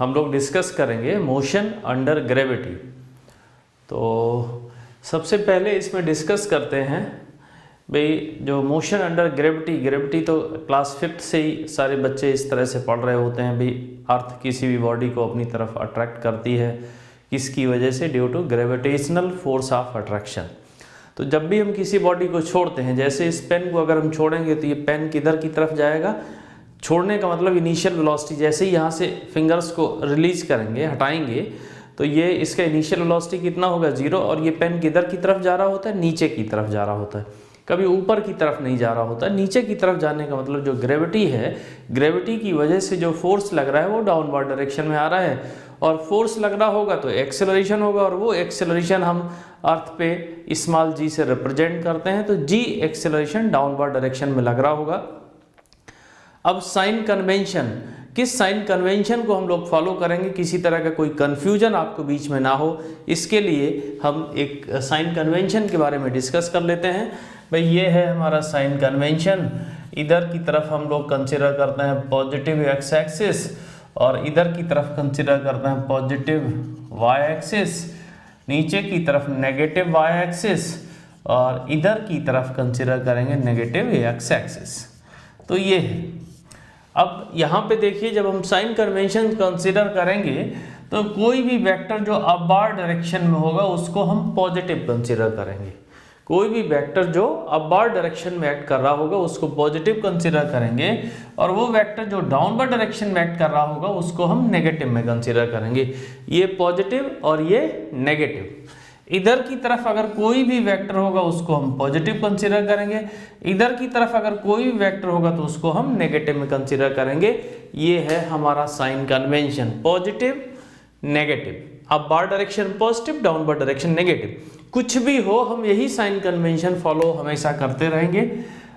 हम लोग डिस्कस करेंगे मोशन अंडर ग्रेविटी। तो सबसे पहले इसमें डिस्कस करते हैं भाई जो मोशन अंडर ग्रेविटी तो क्लास 5th से ही सारे बच्चे इस तरह से पढ़ रहे होते हैं। भाई अर्थ किसी भी बॉडी को अपनी तरफ अट्रैक्ट करती है, किसकी वजह से? Due to gravitational force of attraction. तो जब भी हम किसी बॉडी को छोड़ते हैं, जैसे इस पेन को अगर हम छोड़ेंगे तो ये पेन किधर की तरफ जाएगा? छोड़ने का मतलब इनिशियल वेलोसिटी, जैसे ही यहाँ से फिंगर्स को रिलीज करेंगे, हटाएंगे, तो ये इसका इनिशियल वेलोसिटी कितना होगा? 0। और ये पेन किधर की तरफ जा रहा होता है? नीचे की तरफ जा रहा होता है, कभी ऊपर की तरफ नहीं जा रहा होता है। नीचे की तरफ जाने का मतलब जो ग्रेविटी है, ग्रेविटी की वजह से जो फोर्स लग रहा है वो डाउनवर्ड डायरेक्शन में आ रहा है, और फोर्स लग रहा होगा तो एक्सेलरेशन होगा, और वो एक्सेलरेशन हम अर्थ पे स्मॉल g से रिप्रेजेंट करते हैं, तो g एक्सेलरेशन डाउनवर्ड डायरेक्शन में लग रहा होगा। अब साइन कन्वेंशन, किस साइन कन्वेंशन को हम लोग फॉलो करेंगे, किसी तरह का कोई कंफ्यूजन आपको बीच में ना हो, इसके लिए हम एक साइन कन्वेंशन के बारे में डिस्कस कर लेते हैं। भाई ये है हमारा साइन कन्वेंशन। इधर की तरफ हम लोग कंसिडर करते हैं पॉजिटिव एक्स एक्सिस, और इधर की तरफ कंसिडर करते हैं पॉजिटिव वाई एक्सिस, नीचे की तरफ नेगेटिव वाई एक्सिस, और इधर की तरफ कंसिडर करेंगे नेगेटिव एक्स एक्सिस। तो ये है। अब यहाँ पे देखिए, जब हम साइन कन्वेंशन कंसिडर करेंगे तो कोई भी वेक्टर जो अपवर्ड डायरेक्शन में होगा उसको हम पॉजिटिव कंसिडर करेंगे। कोई भी वेक्टर जो अपवर्ड डायरेक्शन में एक्ट कर रहा होगा उसको पॉजिटिव कंसिडर करेंगे, और वो वेक्टर जो डाउनवर्ड डायरेक्शन में एक्ट कर रहा होगा उसको हम नेगेटिव में कंसिडर करेंगे। ये पॉजिटिव और ये नेगेटिव। इधर की तरफ अगर कोई भी वेक्टर होगा उसको हम पॉजिटिव कंसिडर करेंगे, इधर की तरफ अगर कोई भी वेक्टर होगा तो उसको हम नेगेटिव में कंसिडर करेंगे। ये है हमारा sign convention, positive negative, upward direction positive, downward direction negative. कुछ भी हो हम यही साइन कन्वेंशन फॉलो हमेशा करते रहेंगे।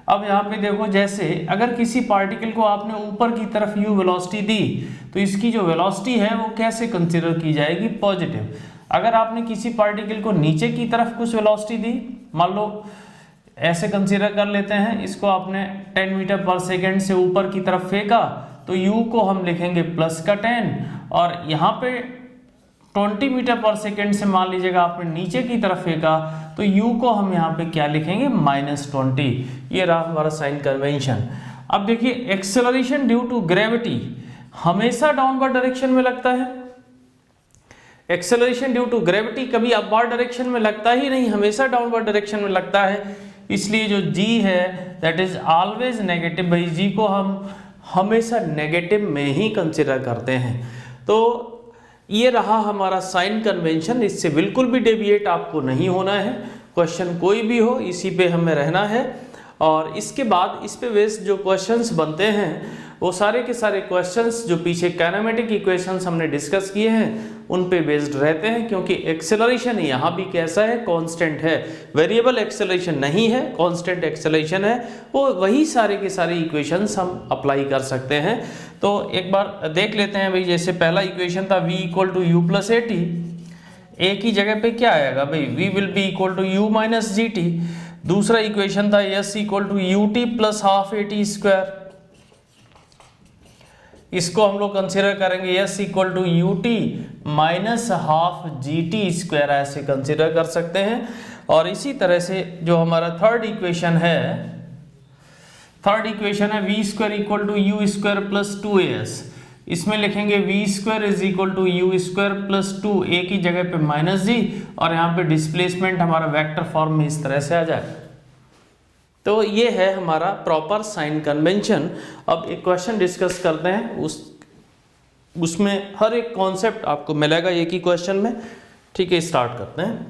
अब यहाँ पे देखो, जैसे अगर किसी पार्टिकल को आपने ऊपर की तरफ u वेलोसिटी दी तो इसकी जो वेलोसिटी है वो कैसे कंसिडर की जाएगी? पॉजिटिव। अगर आपने किसी पार्टिकल को नीचे की तरफ कुछ वेलोसिटी दी, मान लो ऐसे कंसिडर कर लेते हैं, इसको आपने 10 मीटर पर सेकेंड से ऊपर की तरफ फेंका तो u को हम लिखेंगे प्लस का 10, और यहाँ पे 20 मीटर पर सेकेंड से मान लीजिएगा आपने नीचे की तरफ फेंका तो u को हम यहाँ पे क्या लिखेंगे? -20। ये रहा हमारा साइन कन्वेंशन। अब देखिए, एक्सेलरेशन ड्यू टू ग्रेविटी हमेशा डाउनवर्ड डायरेक्शन में लगता है। एक्सेलरेशन ड्यू टू ग्रेविटी कभी अपवर्ड डायरेक्शन में लगता ही नहीं, हमेशा डाउनवर्ड डायरेक्शन में लगता है। इसलिए जो g है दैट इज ऑलवेज नेगेटिव। भाई g को हम हमेशा नेगेटिव में ही कंसिडर करते हैं। तो ये रहा हमारा साइन कन्वेंशन, इससे बिल्कुल भी डेविएट आपको नहीं होना है। क्वेश्चन कोई भी हो इसी पे हमें रहना है, और इसके बाद इस पे बेस्ड जो क्वेश्चंस बनते हैं वो सारे के सारे क्वेश्चंस जो पीछे काइनेमेटिक इक्वेशंस हमने डिस्कस किए हैं उन पे बेस्ड रहते हैं, क्योंकि एक्सेलरेशन यहाँ भी कैसा है? कांस्टेंट है। वेरिएबल एक्सेलरेशन नहीं है, कांस्टेंट एक्सेलरेशन है। वो वही सारे के सारे इक्वेशंस हम अप्लाई कर सकते हैं। तो एक बार देख लेते हैं भाई। जैसे पहला इक्वेशन था v = u + at, a की जगह पे क्या आएगा भाई? v will be equal to u - gt। दूसरा इक्वेशन था s = ut + ½ at²। इसको हम लोग कंसिडर करेंगे s = ut -½ gt², ऐसे कंसिडर कर सकते हैं। और इसी तरह से जो हमारा थर्ड इक्वेशन है v² = u² + 2as। इसमें लिखेंगे v² = u² + 2a की जगह पे -g, और यहाँ पे डिस्प्लेसमेंट हमारा वेक्टर फॉर्म में इस तरह से आ जाए। तो ये है हमारा प्रॉपर साइन कन्वेंशन। अब एक क्वेश्चन डिस्कस करते हैं, उसमें हर एक कॉन्सेप्ट आपको मिलेगा एक ही क्वेश्चन में। ठीक है, स्टार्ट करते हैं।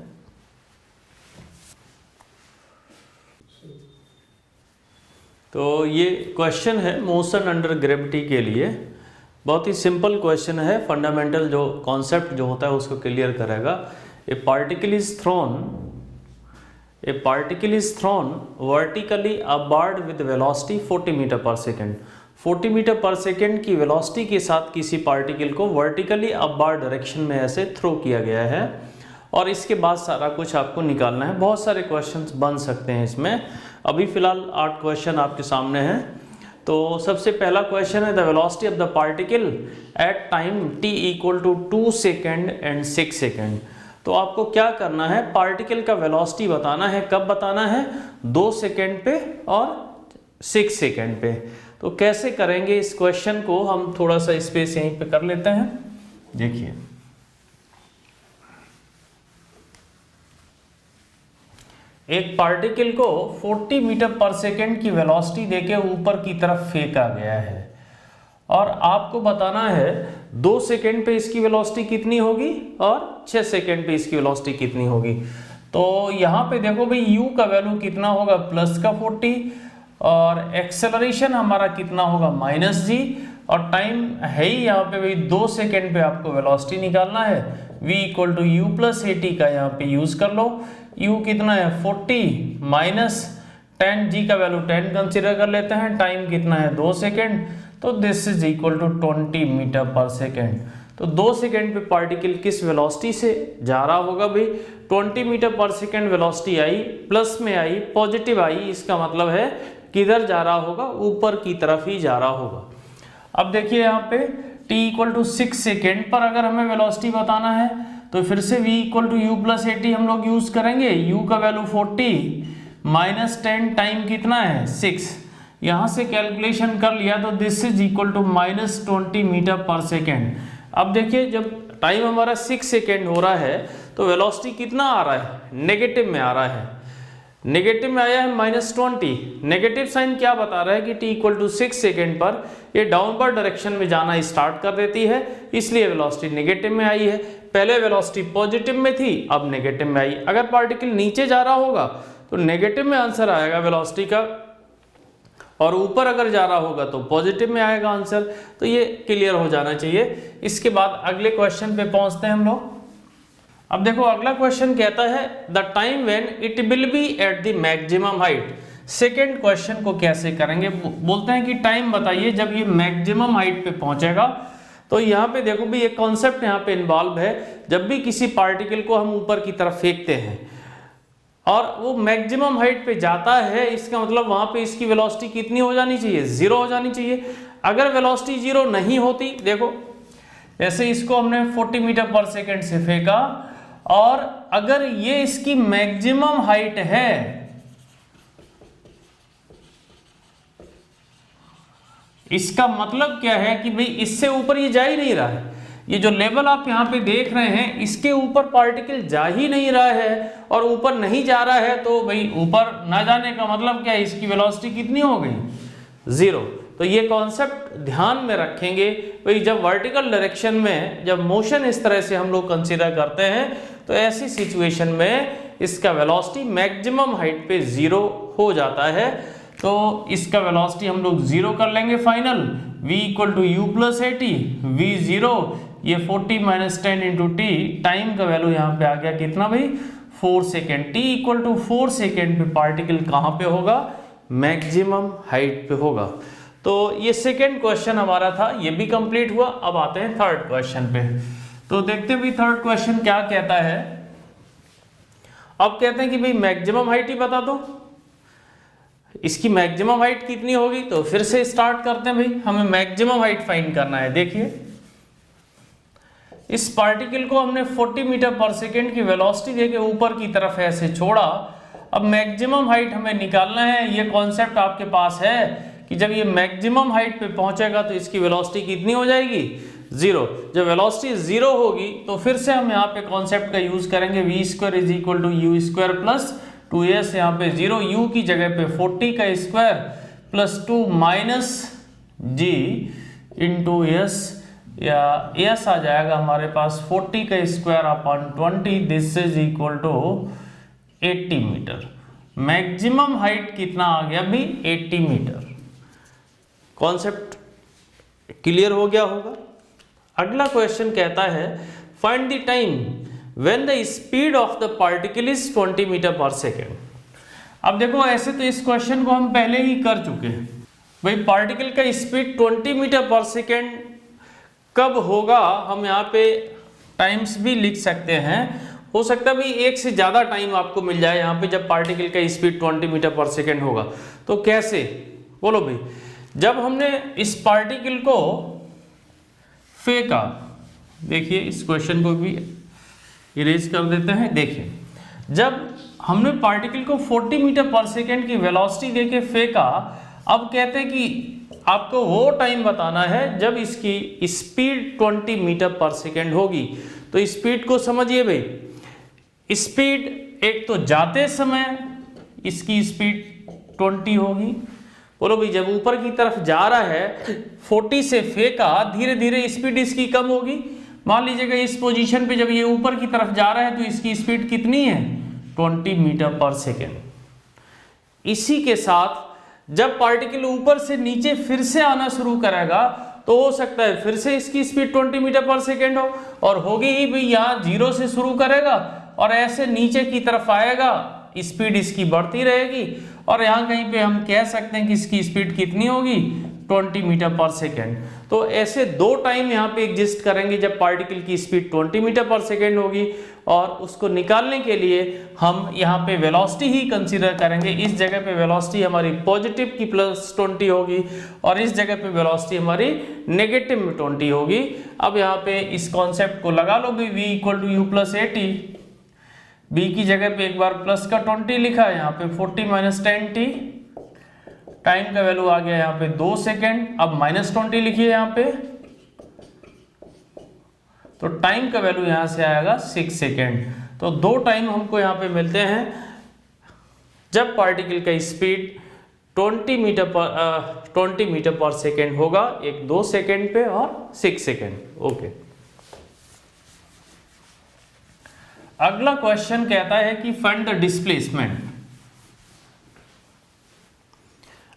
तो ये क्वेश्चन है मोशन अंडर ग्रेविटी के लिए। बहुत ही सिंपल क्वेश्चन है, फंडामेंटल जो कॉन्सेप्ट जो होता है उसको क्लियर करेगा। A particle is thrown vertically upward with velocity 40 metre per second. 40 metre per second की वेलोसिटी के साथ किसी पार्टिकल को वर्टिकली अपवर्ड डायरेक्शन में ऐसे थ्रो किया गया है, और इसके बाद सारा कुछ आपको निकालना है। बहुत सारे क्वेश्चंस बन सकते हैं इसमें। अभी फिलहाल 8 क्वेश्चन आपके सामने हैं। तो सबसे पहला क्वेश्चन है the velocity of the particle at time t equal to 2 second and 6 second. तो आपको क्या करना है, पार्टिकल का वेलोसिटी बताना है। कब बताना है? 2 सेकेंड पे और 6 सेकेंड पे। तो कैसे करेंगे इस क्वेश्चन को, हम थोड़ा सा स्पेस यहीं पे कर लेते हैं। देखिए एक पार्टिकल को 40 मीटर पर सेकेंड की वेलोसिटी देके ऊपर की तरफ फेंका गया है और आपको बताना है 2 सेकेंड पे इसकी वेलोसिटी कितनी होगी और 6 सेकेंड पे इसकी वेलोसिटी कितनी होगी। तो यहाँ पे देखो भाई u का वैल्यू कितना होगा, प्लस का 40, और एक्सेलरेशन हमारा कितना होगा, माइनस g, और टाइम है ही यहाँ पे भाई 2 सेकेंड पे आपको वेलोसिटी निकालना है। v equal to u plus a t का यहाँ पे यूज कर लो। u कितना है 40 माइनस 10, g का वैल्यू 10 कंसिडर कर लेते हैं, टाइम कितना है 2 सेकेंड, तो this is equal to 20 metre per second. तो 2 सेकेंड पे पार्टिकल किस वेलोसिटी से जा रहा होगा भाई, 20 मीटर पर सेकेंड वेलोसिटी आई, प्लस में आई, पॉजिटिव आई, इसका मतलब है किधर जा रहा होगा, ऊपर की तरफ ही जा रहा होगा। अब देखिए यहाँ पे t इक्वल टू 6 सेकेंड पर अगर हमें वेलोसिटी बताना है तो फिर से v equal to u plus a t हम लोग यूज करेंगे। u का वैल्यू 40 माइनस 10, टाइम कितना है 6, यहाँ से कैलकुलेशन कर लिया तो this is equal to minus 20 metre per second. अब देखिए जब टाइम हमारा 6 सेकेंड हो रहा है तो वेलोसिटी कितना आ रहा है, नेगेटिव में आ रहा है, नेगेटिव में आया है -20। नेगेटिव साइन क्या बता रहा है कि t इक्वल टू 6 सेकेंड पर ये डाउनवर्ड डायरेक्शन में जाना स्टार्ट कर देती है, इसलिए वेलोसिटी नेगेटिव में आई है। पहले वेलोसिटी पॉजिटिव में थी, अब नेगेटिव में आई। अगर पार्टिकल नीचे जा रहा होगा तो नेगेटिव में आंसर आएगा वेलोसिटी का, और ऊपर अगर जा रहा होगा तो पॉजिटिव में आएगा आंसर। तो ये क्लियर हो जाना चाहिए। इसके बाद अगले क्वेश्चन पे पहुंचते हैं हम लोग। अब देखो अगला क्वेश्चन कहता है the time when it will be at the maximum height. Second question को कैसे करेंगे, बोलते हैं कि टाइम बताइए जब ये मैक्सिमम हाइट पे पहुंचेगा। तो यहाँ पे देखो भी एक कॉन्सेप्ट यहाँ पे इन्वॉल्व है। जब भी किसी पार्टिकल को हम ऊपर की तरफ फेंकते हैं और वो मैक्सिमम हाइट पे जाता है, इसका मतलब वहां पे इसकी वेलोसिटी कितनी हो जानी चाहिए, 0 हो जानी चाहिए। अगर वेलोसिटी 0 नहीं होती, देखो जैसे इसको हमने 40 मीटर पर सेकेंड से फेंका और अगर ये इसकी मैक्सिमम हाइट है, इसका मतलब क्या है कि भाई इससे ऊपर ये जा ही नहीं रहा है। ये जो लेवल आप यहाँ पे देख रहे हैं इसके ऊपर पार्टिकल जा ही नहीं रहा है, और ऊपर नहीं जा रहा है तो भाई ऊपर ना जाने का मतलब क्या है, इसकी वेलोसिटी कितनी हो गई, 0। तो ये कॉन्सेप्ट ध्यान में रखेंगे भाई, जब वर्टिकल डायरेक्शन में जब मोशन इस तरह से हम लोग कंसीडर करते हैं तो ऐसी सिचुएशन में इसका वेलोसिटी मैक्सिमम हाइट पे 0 हो जाता है। तो इसका वेलोसिटी हम लोग 0 कर लेंगे final. v equal to u plus a t, v 0, ये 40 माइनस 10 इंटू टी, टाइम का वैल्यू यहाँ पे आ गया कितना भाई, 4 second. t equal to 4 second पे पार्टिकल कहाँ पे होगा, मैक्सिमम हाइट पे होगा। तो ये सेकेंड क्वेश्चन हमारा था, ये भी कंप्लीट हुआ। अब आते हैं थर्ड क्वेश्चन पे। तो देखते हैं भाई थर्ड क्वेश्चन क्या कहता है। अब कहते हैं कि भाई मैक्सिमम हाइट ही बता दो, इसकी मैक्सिमम हाइट कितनी होगी। तो फिर से स्टार्ट करते हैं भाई, हमें मैक्सिमम हाइट फाइंड करना है। देखिए इस पार्टिकल को हमने 40 मीटर पर सेकेंड की वेलोसिटी देके ऊपर की तरफ ऐसे छोड़ा। अब मैक्सिमम हाइट हमें निकालना है। ये कॉन्सेप्ट आपके पास है कि जब ये मैक्सिमम हाइट पे पहुंचेगा तो इसकी वेलोसिटी कितनी हो जाएगी, 0। जब वेलोसिटी 0 होगी तो फिर से हम यहाँ पे कॉन्सेप्ट का यूज करेंगे, v square is equal to u square plus 2s, यहाँ पे 0, u की जगह पे 40 का square plus 2 minus g into s, या s आ जाएगा हमारे पास 40 का square upon 20, this is equal to 80 metre. Maximum height कितना आ गया भी, 80 मीटर। कॉन्सेप्ट क्लियर हो गया होगा। अगला क्वेश्चन कहता है find the time when the speed of the particle is 20 metre per second. अब देखो ऐसे तो इस क्वेश्चन को हम पहले ही कर चुके हैं भाई, पार्टिकल का स्पीड 20 मीटर पर सेकेंड कब होगा, हम यहाँ पे टाइम्स भी लिख सकते हैं। हो सकता है भाई एक से ज़्यादा टाइम आपको मिल जाए यहाँ पे, जब पार्टिकल का स्पीड 20 मीटर पर सेकेंड होगा। तो कैसे, बोलो भाई। जब हमने इस पार्टिकल को फेंका, देखिए इस क्वेश्चन को भी इरेज कर देते हैं। देखिए जब हमने पार्टिकल को 40 मीटर पर सेकेंड की वेलोसिटी देके फेंका, अब कहते हैं कि आपको वो टाइम बताना है जब इसकी स्पीड 20 मीटर पर सेकेंड होगी। तो स्पीड को समझिए भाई, स्पीड एक तो जाते समय इसकी स्पीड 20 होगी। बोलो भाई जब ऊपर की तरफ जा रहा है 40 से फेंका, धीरे धीरे स्पीड इसकी कम होगी। मान लीजिएगा इस पोजीशन पे जब ये ऊपर की तरफ जा रहा है तो इसकी स्पीड कितनी है, 20 मीटर पर सेकेंड। इसी के साथ जब पार्टिकल ऊपर से नीचे फिर से आना शुरू करेगा तो हो सकता है फिर से इसकी स्पीड 20 मीटर पर सेकेंड हो, और होगी ही भाई यहाँ 0 से शुरू करेगा और ऐसे नीचे की तरफ आएगा, स्पीड इसकी बढ़ती रहेगी, और यहाँ कहीं पे हम कह सकते हैं कि इसकी स्पीड कितनी होगी, 20 मीटर पर सेकेंड। तो ऐसे दो टाइम यहाँ पे एग्जिस्ट करेंगे जब पार्टिकल की स्पीड 20 मीटर पर सेकेंड होगी, और उसको निकालने के लिए हम यहाँ पे वेलोसिटी ही कंसीडर करेंगे। इस जगह पे वेलोसिटी हमारी पॉजिटिव की +20 होगी और इस जगह पे वेलोसिटी हमारी नेगेटिव में 20 होगी। अब यहाँ पे इस कॉन्सेप्ट को लगा लो भी, v = u + at, b की जगह पे एक बार प्लस का 20 लिखा है, यहाँ पे 40 - 10t, टाइम का वैल्यू आ गया यहाँ पे 2 सेकेंड। अब -20 लिखिए यहाँ पे, तो टाइम का वैल्यू यहाँ से आएगा 6 सेकेंड। तो दो टाइम हमको यहाँ पे मिलते हैं जब पार्टिकल का स्पीड 20 मीटर पर सेकेंड होगा, एक 2 सेकेंड पे और 6 सेकेंड। ओके, अगला क्वेश्चन कहता है कि फाइंड द डिस्प्लेसमेंट।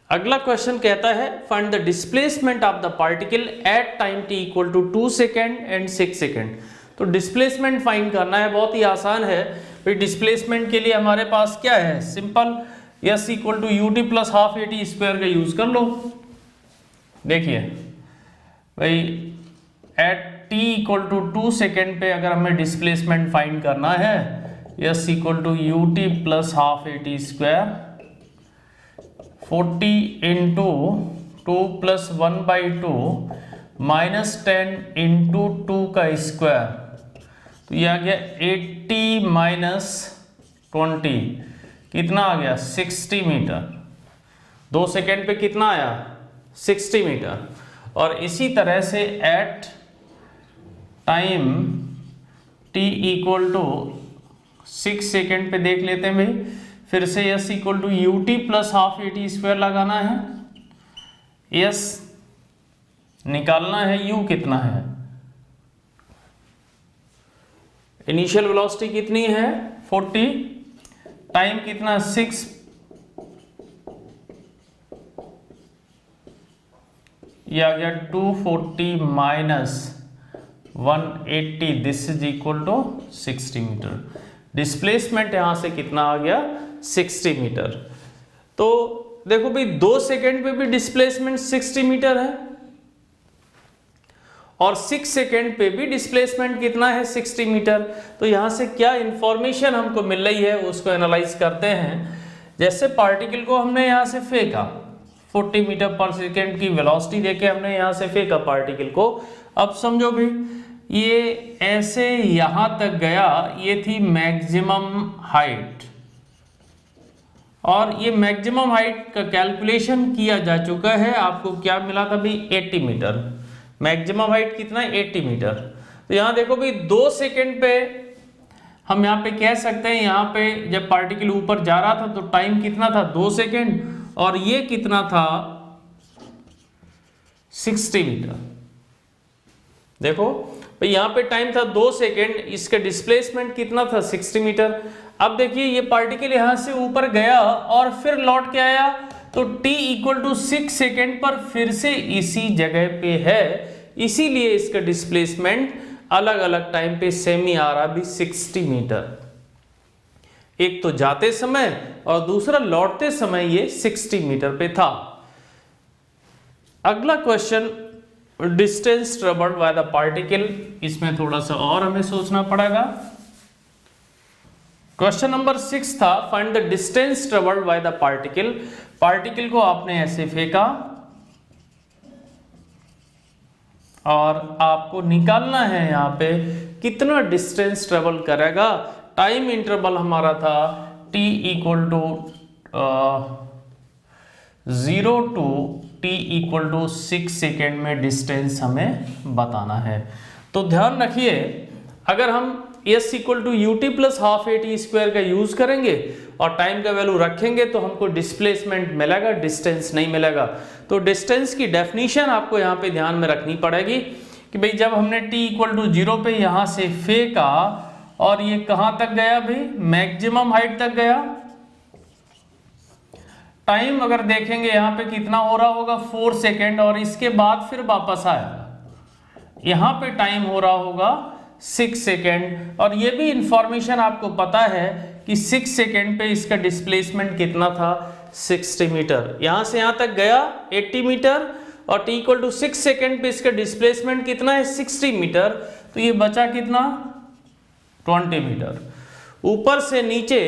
अगला क्वेश्चन कहता है find the displacement of the particle at time t = 2 second and 6 second. तो डिस्प्लेसमेंट फाइंड करना है, बहुत ही आसान है। फिर डिस्प्लेसमेंट के लिए हमारे पास क्या है, सिंपल, s = ut + ½ at² का यूज कर लो। देखिए भाई एट t = 2 सेकेंड पे अगर हमें डिस्प्लेसमेंट फाइंड करना है, s = ut + ½ at², 40 × 2 + 1/2 -10 × 2 का स्क्वायर, तो ये आ गया 80 - 20, कितना आ गया, 60 मीटर। 2 सेकेंड पे कितना आया, 60 मीटर। और इसी तरह से एट टाइम t = 6 सेकेंड पे देख लेते हैं भाई, फिर से s = ut + ½ at² लगाना है, s निकालना है, u कितना है, इनिशियल वेलोसिटी कितनी है 40, टाइम कितना 6, ये आ गया 240 - 180, this is equal to 60 metre. Displacement यहां से कितना आ गया, 60 मीटर। तो देखो भाई 2 सेकेंड पे भी डिस्प्लेसमेंट 60 मीटर है और 6 सेकेंड पे भी डिस्प्लेसमेंट कितना है, 60 मीटर। तो यहां से क्या इंफॉर्मेशन हमको मिल रही है उसको एनालाइज करते हैं। जैसे पार्टिकल को हमने यहां से फेंका, 40 मीटर पर सेकेंड की वेलोसिटी देके हमने यहां से फेंका पार्टिकल को। अब समझो भाई ये ऐसे यहां तक गया, ये थी मैक्सिमम हाइट, और ये मैक्सिमम हाइट का कैलकुलेशन किया जा चुका है। आपको क्या मिला था भाई, 80 मीटर। मैक्सिमम हाइट कितना है, 80 मीटर। तो यहाँ देखो भाई 2 सेकेंड पे हम यहाँ पे कह सकते हैं, यहाँ पे जब पार्टिकल ऊपर जा रहा था तो टाइम कितना था, 2 सेकेंड, और ये कितना था, 60 मीटर। देखो भाई यहाँ पे टाइम था 2 सेकेंड, इसका डिस्प्लेसमेंट कितना था, 60 मीटर। अब देखिए ये पार्टिकल यहां से ऊपर गया और फिर लौट के आया, तो t = 6 सेकेंड पर फिर से इसी जगह पे है, इसीलिए इसका डिस्प्लेसमेंट अलग अलग टाइम पे सेम ही आ रहा भी 60 मीटर। एक तो जाते समय और दूसरा लौटते समय ये 60 मीटर पे था। अगला question, distance travelled by the particle, इसमें थोड़ा सा और हमें सोचना पड़ेगा। क्वेश्चन नंबर 6 था find the distance travelled by the particle. Particle को आपने ऐसे फेंका और आपको निकालना है यहाँ पे कितना डिस्टेंस ट्रेवल करेगा। टाइम इंटरवल हमारा था t equal to 0 to t equal to 6 second में डिस्टेंस हमें बताना है। तो ध्यान रखिए, अगर हम s equal to u t plus half a t square का यूज करेंगे और टाइम का वैल्यू रखेंगे तो हमको डिस्प्लेसमेंट मिलेगा, डिस्टेंस नहीं मिलेगा। तो डिस्टेंस की डेफिनेशन आपको यहाँ पे ध्यान में रखनी पड़ेगी कि भाई जब हमने t इक्वल टू 0 पे यहाँ से फेंका और ये कहाँ तक गया भाई, मैक्सिमम हाइट तक गया। टाइम अगर देखेंगे यहाँ पे कितना हो रहा होगा 4 सेकेंड, और इसके बाद फिर वापस आया, यहाँ पे टाइम हो रहा होगा 6 सेकेंड। और ये भी इंफॉर्मेशन आपको पता है कि 6 सेकेंड पे इसका डिस्प्लेसमेंट कितना था 60 मीटर। यहाँ से यहाँ तक गया 80 मीटर और t इक्वल टू 6 सेकेंड पे इसका डिस्प्लेसमेंट कितना है 60 मीटर। तो ये बचा कितना 20 मीटर। ऊपर से नीचे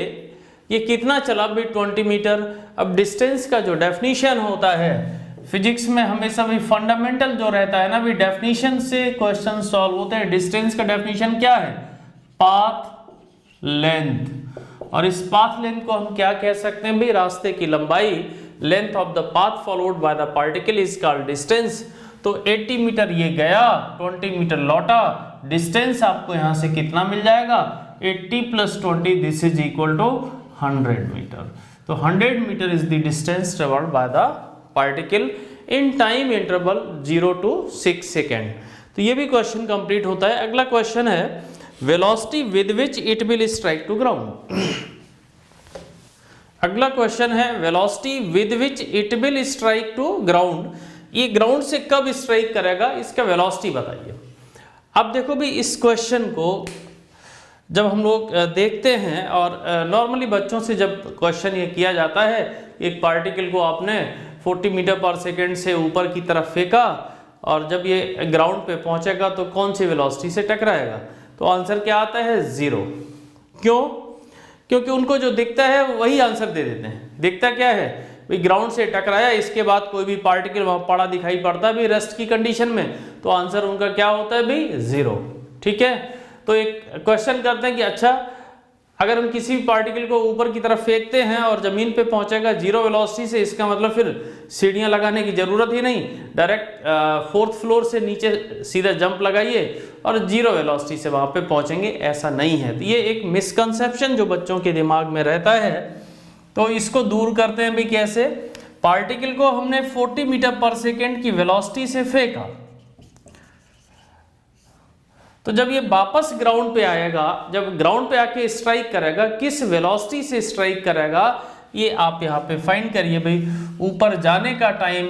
ये कितना चला भी 20 मीटर। अब डिस्टेंस का जो डेफिनेशन होता है फिजिक्स में हमेशा भी फंडामेंटल जो रहता है ना भी, डेफिनेशन से क्वेश्चन सॉल्व होते हैं। डिस्टेंस का डेफिनेशन क्या है, पाथ लेंथ। और इस पाथ लेंथ को हम क्या कह सकते हैं भाई, रास्ते की लंबाई। Length of the path followed by the particle is called distance. तो 80 मीटर ये गया, 20 मीटर लौटा, डिस्टेंस आपको यहां से कितना मिल जाएगा 80 plus 20, this is equal to 100 metre. तो 100 metre is the distance travelled by the particle in time interval 0 to 6 second. तो ये भी क्वेश्चन कंप्लीट होता है। अगला क्वेश्चन है velocity with which it will strike to ground. अगला क्वेश्चन है velocity with which it will strike to ground. ये ग्राउंड से कब स्ट्राइक करेगा, इसका वेलोसिटी बताइए। अब देखो भी इस क्वेश्चन को जब हम लोग देखते हैं और नॉर्मली बच्चों से जब क्वेश्चन ये किया जाता है, एक पार्टिकल को आपने 40 मीटर पर सेकेंड से ऊपर की तरफ फेंका और जब ये ग्राउंड पे पहुंचेगा तो कौन सी वेलोसिटी से टकराएगा, तो आंसर क्या आता है 0। क्यों, क्योंकि उनको जो दिखता है वही आंसर दे देते हैं। दिखता क्या है भाई, ग्राउंड से टकराया, इसके बाद कोई भी पार्टिकल वहां पड़ा दिखाई पड़ता है भाई रेस्ट की कंडीशन में, तो आंसर उनका क्या होता है भाई 0। ठीक है, तो एक क्वेश्चन करते हैं कि अच्छा अगर हम किसी भी पार्टिकल को ऊपर की तरफ फेंकते हैं और जमीन पे पहुंचेगा 0 वेलोसिटी से, इसका मतलब फिर सीढ़ियां लगाने की जरूरत ही नहीं, डायरेक्ट 4th फ्लोर से नीचे सीधा जंप लगाइए और 0 वेलोसिटी से वहां पे पहुंचेंगे, ऐसा नहीं है। तो ये एक मिसकंसेप्शन जो बच्चों के दिमाग में रहता है, तो इसको दूर करते हैं भी कैसे। पार्टिकल को हमने 40 मीटर पर सेकेंड की वेलोसिटी से फेंका, तो जब ये वापस ग्राउंड पे आएगा, जब ग्राउंड पे आके स्ट्राइक करेगा, किस वेलोसिटी से स्ट्राइक करेगा ये आप यहाँ पे फाइंड करिए भाई। ऊपर जाने का टाइम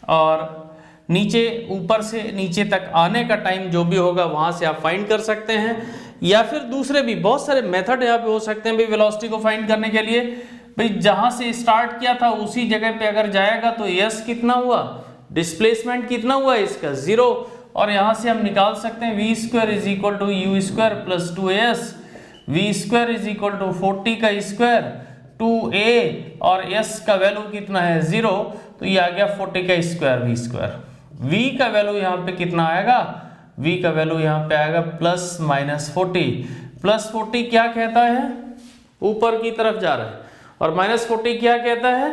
और नीचे ऊपर से नीचे तक आने का टाइम जो भी होगा वहां से आप फाइंड कर सकते हैं, या फिर दूसरे भी बहुत सारे मेथड यहाँ पे हो सकते हैं भाई वेलोसिटी को फाइंड करने के लिए। भाई जहां से स्टार्ट किया था उसी जगह पे अगर जाएगा तो यस कितना हुआ, डिस्प्लेसमेंट कितना हुआ इसका 0, और यहां से हम निकाल सकते हैं v square is equal to u square plus 2s, v square is equal to 40 का स्क्वायर 2a, और s का वैल्यू कितना है 0, तो ये आ गया 40 का स्क्वायर वी स्क्वायर। v का वैल्यू यहाँ पे कितना आएगा, v का वैल्यू यहाँ पे आएगा प्लस माइनस 40। प्लस 40 क्या कहता है, ऊपर की तरफ जा रहा है, और माइनस 40 क्या कहता है,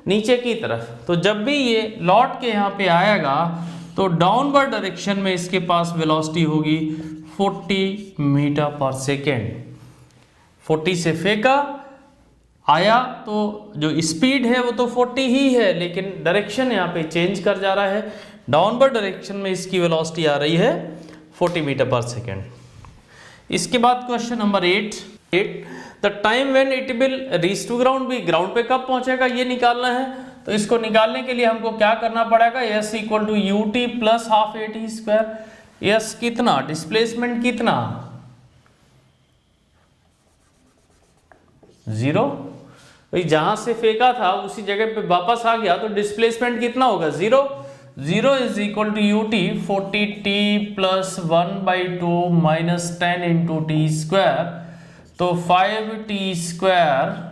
नीचे की तरफ। तो जब भी ये लौट के यहाँ पे आएगा तो डाउनवर्ड डायरेक्शन में इसके पास वेलोसिटी होगी 40 मीटर पर सेकेंड। 40 से फेंका, आया तो जो स्पीड है वो तो 40 ही है, लेकिन डायरेक्शन यहाँ पे चेंज कर जा रहा है, डाउनवर्ड डायरेक्शन में इसकी वेलोसिटी आ रही है 40 मीटर पर सेकेंड। इसके बाद question number 8, the time when it will reach to ground, भी ग्राउंड पे कब पहुंचेगा ये निकालना है। तो इसको निकालने के लिए हमको क्या करना पड़ेगा, s equal to u t plus half a t square. s कितना, डिस्प्लेसमेंट कितना 0, भाई जहां से फेंका था उसी जगह पे वापस आ गया तो डिस्प्लेसमेंट कितना होगा 0। 0 is equal to u t 40t plus 1/2 minus 10 into t square, तो 5t square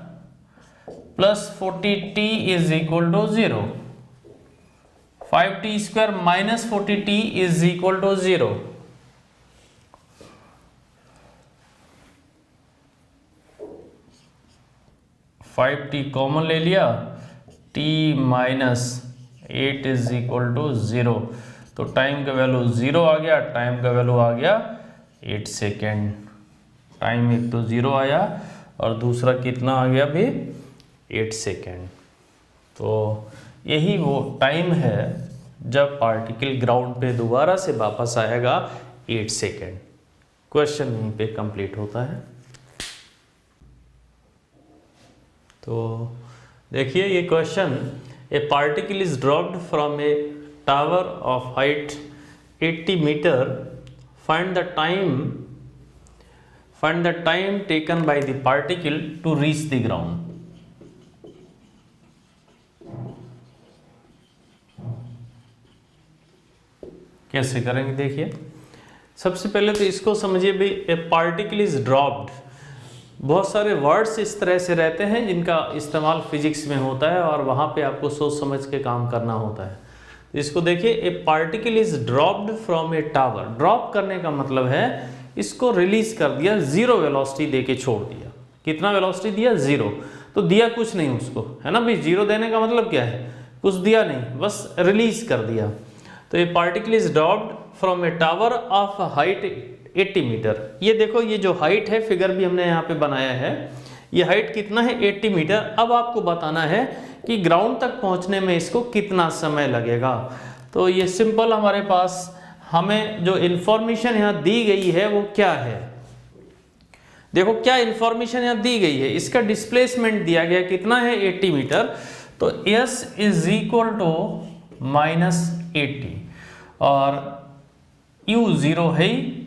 plus 40t is equal to 0। 5t² minus 40t is equal to 0। Five t common ले लिया, t minus 8 is equal to 0। तो time का value 0 आ गया, time का value आ गया 8 second. Time एक तो 0 आया और दूसरा कितना आ गया भी 8 सेकेंड। तो यही वो टाइम है जब पार्टिकल ग्राउंड पे दोबारा से वापस आएगा 8 सेकेंड। क्वेश्चन यहीं पे कंप्लीट होता है। तो देखिए ये question, a particle is dropped from a tower of height 80 metre, find the time taken by the particle to reach the ground. कैसे करेंगे देखिए, सबसे पहले तो इसको समझिए भाई, ए पार्टिकल इज ड्रॉप्ड। बहुत सारे वर्ड्स इस तरह से रहते हैं जिनका इस्तेमाल फिजिक्स में होता है और वहाँ पे आपको सोच समझ के काम करना होता है। इसको देखिए, ए particle is dropped from a tower. Drop करने का मतलब है इसको रिलीज कर दिया, जीरो वेलोसिटी दे के छोड़ दिया। कितना वेलोसिटी दिया? जीरो। तो दिया कुछ नहीं उसको, है ना भाई। जीरो देने का मतलब क्या है? कुछ दिया नहीं, बस रिलीज कर दिया। तो a particle is dropped from a tower of height 80 metre. ये देखो, ये जो हाइट है, फिगर भी हमने यहाँ पे बनाया है, ये हाइट कितना है? 80 मीटर। अब आपको बताना है कि ग्राउंड तक पहुँचने में इसको कितना समय लगेगा। तो ये सिंपल हमारे पास हमें जो इंफॉर्मेशन यहाँ दी गई है वो क्या है? देखो क्या इंफॉर्मेशन यहाँ दी गई है, इसका डिस्प्लेसमेंट दिया गया कितना है? 80 मीटर। तो s इज इक्वल टू -80 और u 0 है ही,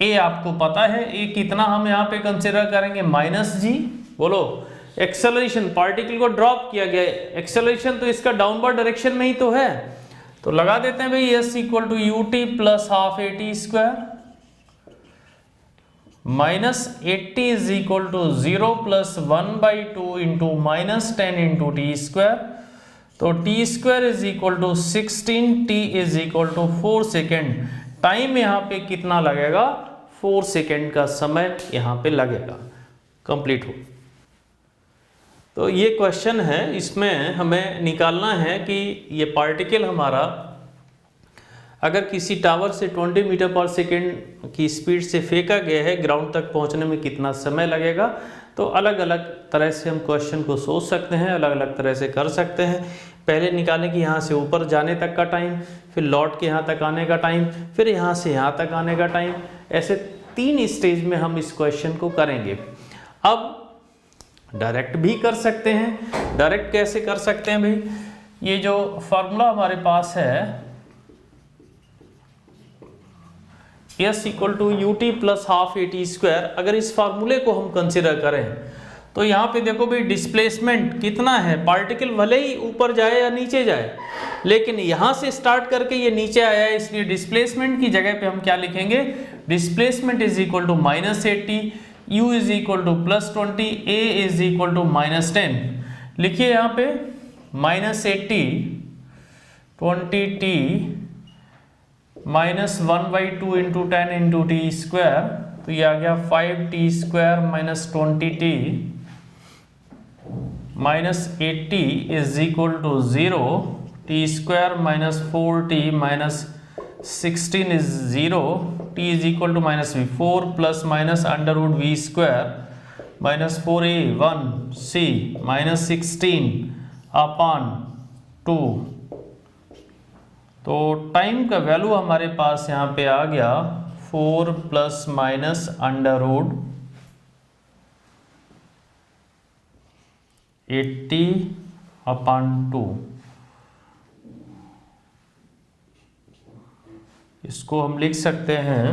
a आपको पता है, a कितना हम यहाँ पे कंसिडर करेंगे? -g। बोलो, एक्सेलरेशन, पार्टिकल को ड्रॉप किया गया, एक्सेलरेशन तो इसका डाउनवर्ड डायरेक्शन में ही तो है। तो लगा देते हैं भाई s equal to ut plus half at² -80 is equal to 0 plus 1/2 into -10 into t²। तो t² is equal to 16, t is equal to 4 second. Time यहाँ पे कितना लगेगा? 4 सेकेंड का समय यहाँ पे लगेगा, कंप्लीट हो। तो ये क्वेश्चन है, इसमें हमें निकालना है कि ये पार्टिकल हमारा अगर किसी टावर से 20 मीटर पर सेकेंड की स्पीड से फेंका गया है, ग्राउंड तक पहुंचने में कितना समय लगेगा। तो अलग अलग तरह से हम क्वेश्चन को सोच सकते हैं, अलग अलग तरह से कर सकते हैं। पहले निकालें कि यहाँ से ऊपर जाने तक का टाइम, फिर लौट के यहाँ तक आने का टाइम, फिर यहाँ से यहाँ तक आने का टाइम। ऐसे 3 स्टेज में हम इस क्वेश्चन को करेंगे। अब डायरेक्ट भी कर सकते हैं। डायरेक्ट कैसे कर सकते हैं भाई? ये जो फॉर्मूला हमारे पास है, s equal to ut plus half at², अगर इस फार्मूले को हम कंसिडर करें तो यहाँ पे देखो भाई, डिस्प्लेसमेंट कितना है? पार्टिकल भले ही ऊपर जाए या नीचे जाए, लेकिन यहाँ से स्टार्ट करके ये नीचे आया है, इसलिए डिस्प्लेसमेंट की जगह पे हम क्या लिखेंगे? Displacement is equal to -80, u is equal to +20, a is equal to -10। लिखिए यहाँ पे -80, 20t -1/2 इंटू 10 इंटू t²। तो ये आ गया 5t² minus 20t -80 is equal to 0, t² minus 4t minus 16 is 0, t is equal to -v, 4 plus minus √v² minus 4a 1c minus 16 upon 2। तो time का value हमारे पास यहाँ पे आ गया 4 प्लस माइनस √80/2। इसको हम लिख सकते हैं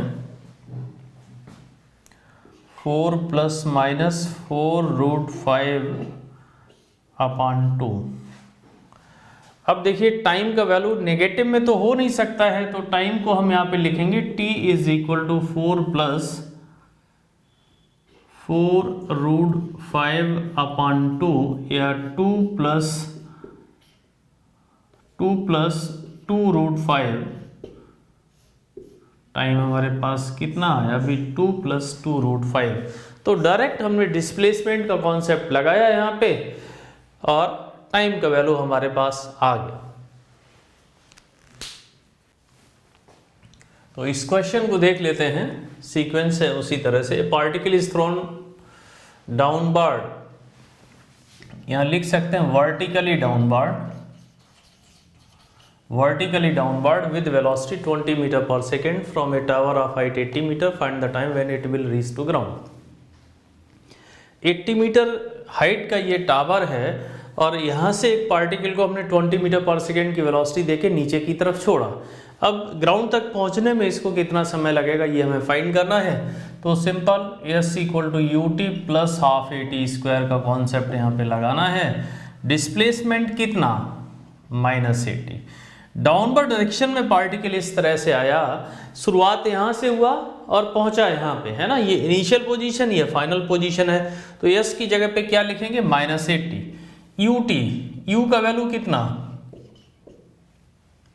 4 प्लस माइनस 4√5/2। अब देखिए, टाइम का वैल्यू नेगेटिव में तो हो नहीं सकता है, तो टाइम को हम यहाँ पे लिखेंगे t is equal to 4 plus 4√5/2 या 2 प्लस 2√5 टाइम हमारे पास कितना आया अभी 2 + 2√5। तो डायरेक्ट हमने डिस्प्लेसमेंट का कॉन्सेप्ट लगाया यहाँ पे और टाइम का वैल्यू हमारे पास आ गया। तो इस क्वेश्चन को देख लेते हैं, सीक्वेंस है उसी तरह से। पार्टिकल इज थ्रोन डाउनवर्ड, यहां लिख सकते हैं vertically downward with velocity 20 metre per second from a tower of height 80 metre, find the time when it will reach to ground. 80 metre height का ये टावर है और यहाँ से एक पार्टिकल को हमने 20 मीटर पर सेकेंड की वेलोसिटी देके नीचे की तरफ छोड़ा। अब ग्राउंड तक पहुँचने में इसको कितना समय लगेगा ये हमें फाइंड करना है। तो सिंपल S = ut + ½ at² का कॉन्सेप्ट यहाँ पे लगाना है। डिस्प्लेसमेंट कितना -80। डाउनवर्ड डायरेक्शन में पार्टिकल इस तरह से आया, शुरुआत यहाँ से हुआ और पहुंचा यहाँ पे, है ना। ये इनिशियल पोजीशन, ये फाइनल पोजीशन है। तो S की जगह पे क्या लिखेंगे -80। ut, u का वैल्यू कितना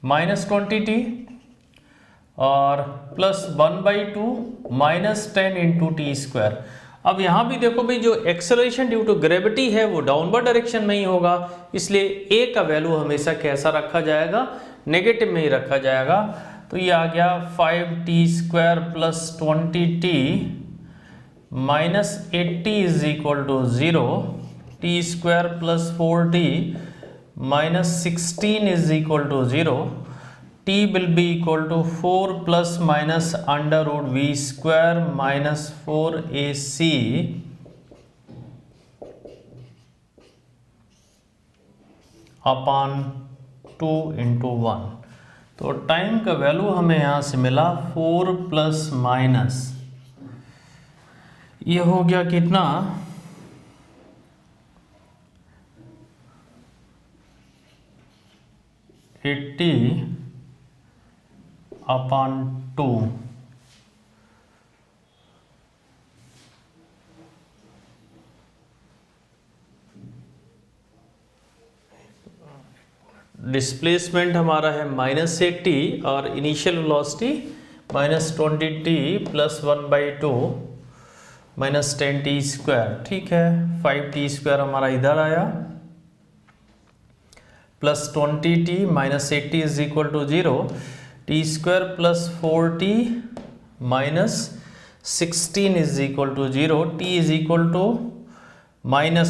-20t और +1/2 -10 × t²। अब यहाँ भी देखो भाई, जो एक्सेलरेशन ड्यू टू ग्रेविटी है वो डाउनवर्ड डायरेक्शन में ही होगा, इसलिए a का वैल्यू हमेशा कैसा रखा जाएगा, नेगेटिव में ही रखा जाएगा। तो ये आ गया 5t² + 20t -80 = 0, t² + 4t -16 = 0, t will be equal to 4 ± √v² - 4ac upon 2 × 1। तो टाइम का वैल्यू हमें यहाँ से मिला 4 ± ये हो गया कितना 80/2। डिस्प्लेसमेंट हमारा है -80 और इनिशियल वेलोसिटी -20t + 1/2 -10t²। ठीक है, 5t² हमारा इधर आया +20t -80 = 0, t² + 4t -16 = 0, t =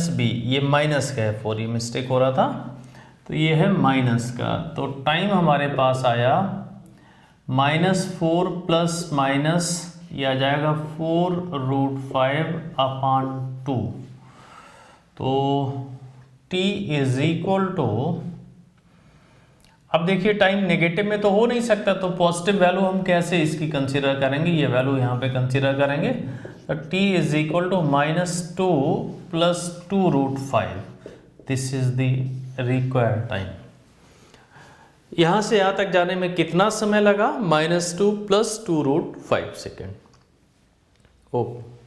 -b, ये माइनस का है 4, ये मिस्टेक हो रहा था, तो ये है माइनस का। तो टाइम हमारे पास आया -4 ± ये आ जाएगा 4√5/2। तो t = अब देखिए टाइम नेगेटिव में तो हो नहीं सकता, तो पॉजिटिव वैल्यू हम कैसे इसकी कंसीडर करेंगे, ये वैल्यू यहाँ पे कंसीडर करेंगे। तो t = -2 + 2√5, this is the required time. यहाँ से यहाँ तक जाने में कितना समय लगा -2 + 2√5 सेकेंड। ओके।